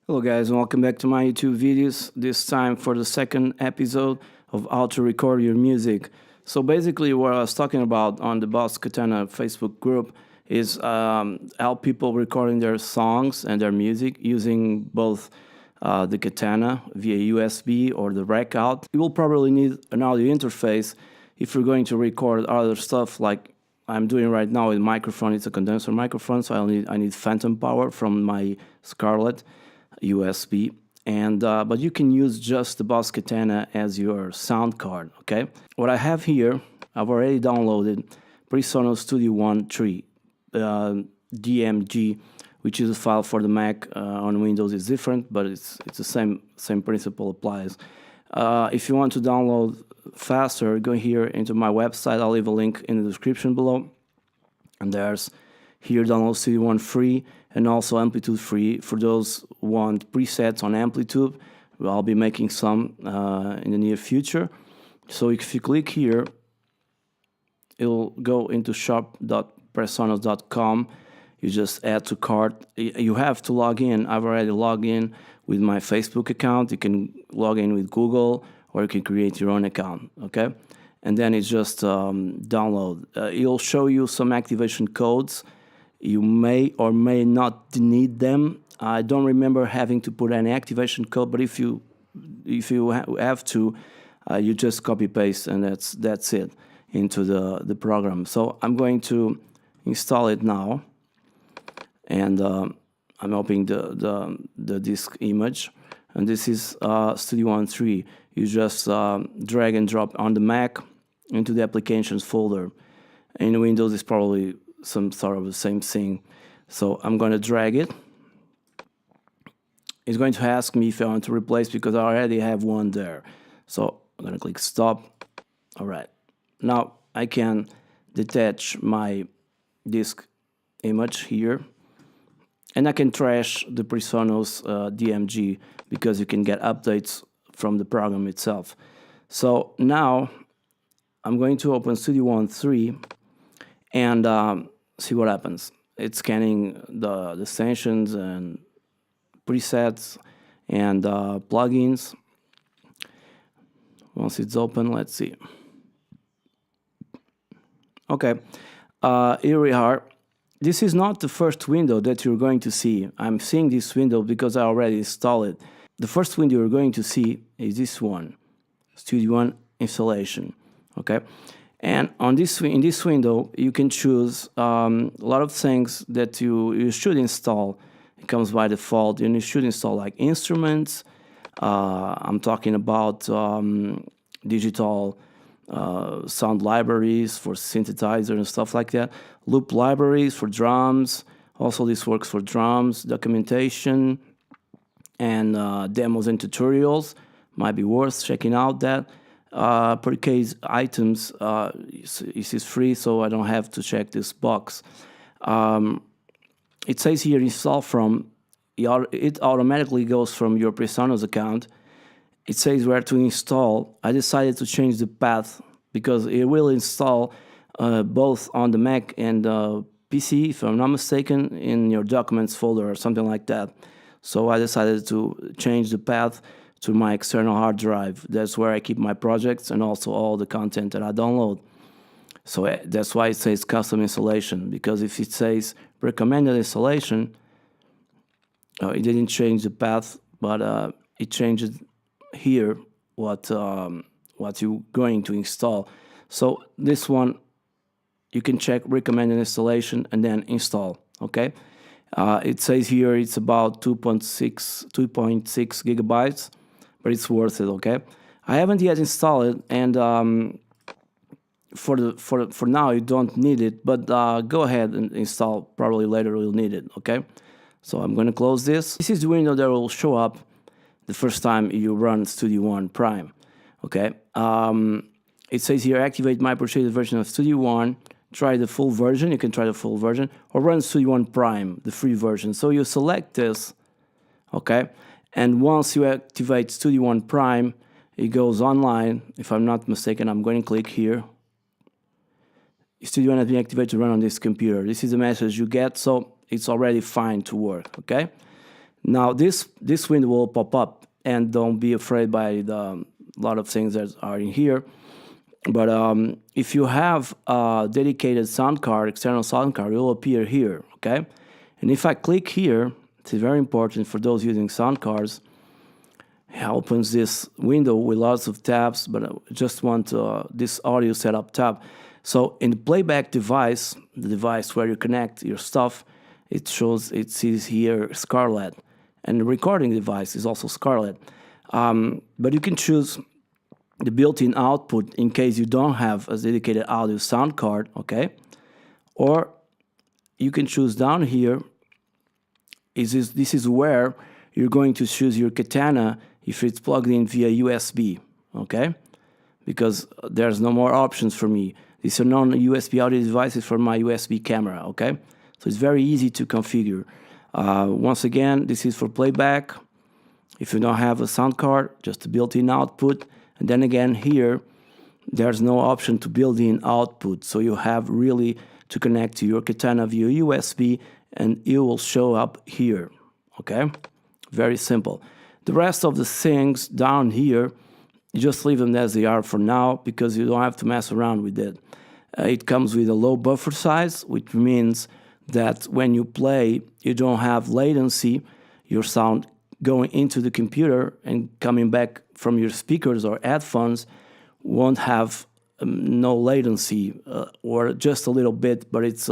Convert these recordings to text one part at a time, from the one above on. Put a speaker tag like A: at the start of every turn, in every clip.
A: Hello guys and welcome back to my YouTube videos, this time for the second episode of how to record your music. So basically what I was talking about on the Boss Katana Facebook group is how people recording their songs and their music using both the Katana via USB or the rack out. You will probably need an audio interface if you're going to record other stuff like I'm doing right now with microphone. It's a condenser microphone, so I need phantom power from my Scarlett USB, and but you can use just the Boss Katana as your sound card. Okay, what I have here, I've already downloaded PreSonus Studio One 3 DMG, which is a file for the Mac. On Windows is different, but it's the same principle applies. If you want to download faster, go here into my website. I'll leave a link in the description below, and there's here download Studio One free and also Amplitude free. For those who want presets on Amplitude, I'll be making some in the near future. So if you click here, it'll go into shop.presonus.com. You just add to cart. You have to log in. I've already logged in with my Facebook account. You can log in with Google, or you can create your own account, okay? And then it's just download. It'll show you some activation codes. You may or may not need them. I don't remember having to put any activation code, but if you have to, you just copy paste, and that's it into the program. So I'm going to install it now, and I'm opening the disk image, and this is Studio One 3. You just drag and drop on the Mac into the applications folder. In Windows, it's probably some sort of the same thing. So I'm going to drag it. It's going to ask me if I want to replace, because I already have one there. So I'm going to click stop. All right. Now I can detach my disk image here, and I can trash the PreSonus DMG, because you can get updates from the program itself. So now I'm going to open Studio One 3 and see what happens. It's scanning the extensions and presets and plugins. Once it's open, let's see. Okay, here we are. This is not the first window that you're going to see. I'm seeing this window because I already installed it. The first window you're going to see is this one, Studio One installation. Okay, and in this window you can choose a lot of things that you should install. It comes by default, and you should install like instruments. I'm talking about digital sound libraries for synthesizer and stuff like that. Loop libraries for drums. Also, this works for drums. Documentation and demos and tutorials might be worth checking out. That per case items, this is free, so I don't have to check this box. It says here install from. It automatically goes from your PreSonus account. It says where to install. I decided to change the path because it will install both on the Mac and PC, if I'm not mistaken, in your documents folder or something like that. So I decided to change the path to my external hard drive. That's where I keep my projects and also all the content that I download. So that's why it says custom installation, because if it says recommended installation, it didn't change the path, but it changed here what you're going to install. So this one, you can check recommended installation and then install. Okay, it says here it's about 2.6 gigabytes, but it's worth it. Okay, I haven't yet installed it, and for now you don't need it, but go ahead and install. Probably later you'll need it. Okay, so I'm going to close this. This is the window that will show up the first time you run Studio One Prime. Okay, it says here activate my purchased version of Studio One. Try the full version. You can try the full version, or run Studio One Prime, the free version. So you select this, okay, and once you activate Studio One Prime, it goes online. If I'm not mistaken, I'm going to click here. Studio One has been activated to run on this computer. This is the message you get, so it's already fine to work. Okay. Now this window will pop up, and don't be afraid by the lot of things that are in here. But if you have a dedicated sound card, external sound card, it will appear here, okay? And if I click here, it's very important for those using sound cards. It opens this window with lots of tabs, but I just want this audio setup tab. So in the playback device, the device where you connect your stuff, it sees here Scarlett. And the recording device is also Scarlett. But you can choose the built-in output in case you don't have a dedicated audio sound card, okay? Or you can choose down here, this is where you're going to choose your Katana if it's plugged in via USB, okay? Because there's no more options for me. These are non-USB audio devices for my USB camera, okay? So it's very easy to configure. Once again, this is for playback. If you don't have a sound card, just a built-in output. And then again here, there's no option to build in output. So you have really to connect to your Katana via USB, and it will show up here, okay? Very simple. The rest of the things down here, you just leave them as they are for now because you don't have to mess around with it. It comes with a low buffer size, which means that when you play, you don't have latency, your sound going into the computer and coming back from your speakers or headphones won't have no latency or just a little bit, but it's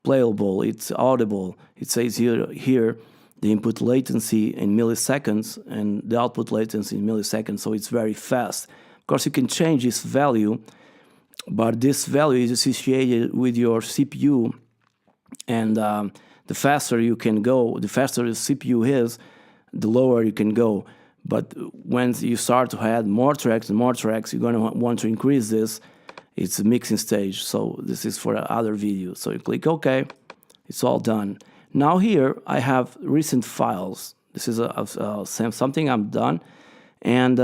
A: playable, it's audible. It says here the input latency in milliseconds and the output latency in milliseconds, so it's very fast. Of course, you can change this value, but this value is associated with your CPU, and the faster you can go, the faster the CPU is, the lower you can go. But when you start to add more tracks and more tracks, you're going to want to increase this. It's a mixing stage, so this is for other videos. So you click OK, it's all done. Now here I have recent files. This is something I'm done. And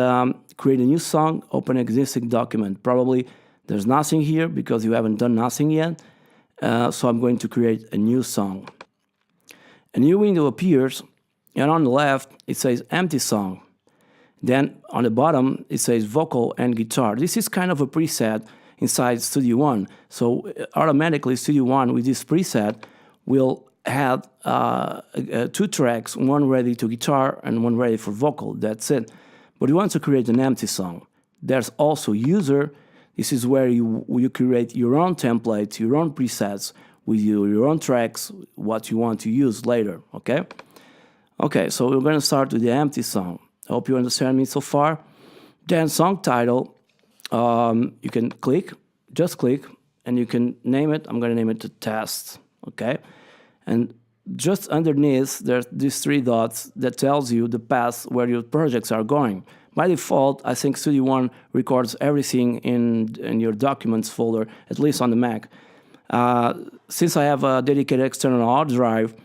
A: create a new song, open existing document. Probably there's nothing here because you haven't done nothing yet. So I'm going to create a new song. A new window appears, and on the left it says empty song. Then on the bottom it says vocal and guitar. This is kind of a preset inside Studio One. So automatically Studio One with this preset will have 2 tracks, one ready to guitar and one ready for vocal. That's it. But you want to create an empty song. There's also user. This is where you create your own templates, your own presets with your own tracks, what you want to use later, okay? Okay, so we're going to start with the empty song. I hope you understand me so far. Then song title, you can just click, and you can name it. I'm going to name it the test, okay? And just underneath, there's these 3 dots that tells you the path where your projects are going. By default, I think Studio One records everything in your documents folder, at least on the Mac. Since I have a dedicated external hard drive,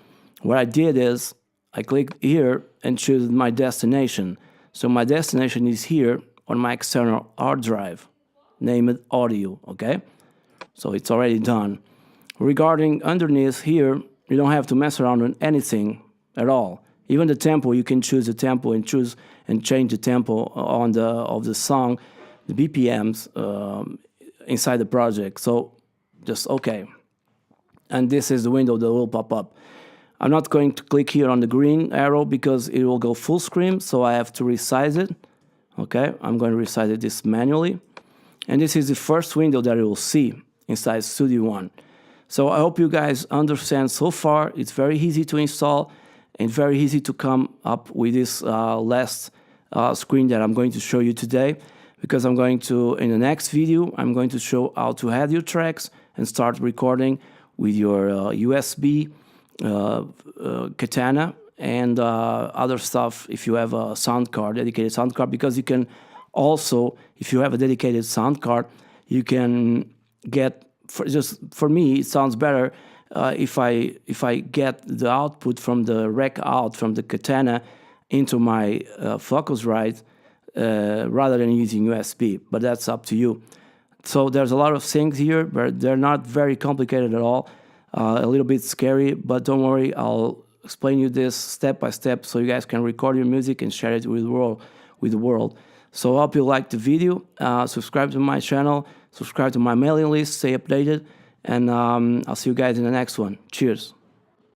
A: what I did is I clicked here and choose my destination. So my destination is here on my external hard drive. Name it audio, okay? So it's already done. Regarding underneath here, you don't have to mess around with anything at all. Even the tempo, you can choose the tempo and change the tempo of the song, the BPMs inside the project. So just okay. And this is the window that will pop up. I'm not going to click here on the green arrow because it will go full screen, so I have to resize it. Okay, I'm going to resize this manually. And this is the first window that you will see inside Studio One. So I hope you guys understand so far. It's very easy to install and very easy to come up with this last screen that I'm going to show you today, because I'm going to, in the next video, I'm going to show how to add your tracks and start recording with your USB Katana and other stuff if you have a sound card, dedicated sound card, because you can also, if you have a dedicated sound card, you can get, for me, it sounds better if I get the output from the rec out from the Katana into my Focusrite rather than using USB, but that's up to you. So there's a lot of things here, but they're not very complicated at all. A little bit scary, but don't worry, I'll explain you this step by step so you guys can record your music and share it with the world. So I hope you liked the video. Subscribe to my channel, subscribe to my mailing list, stay updated, and I'll see you guys in the next one. Cheers.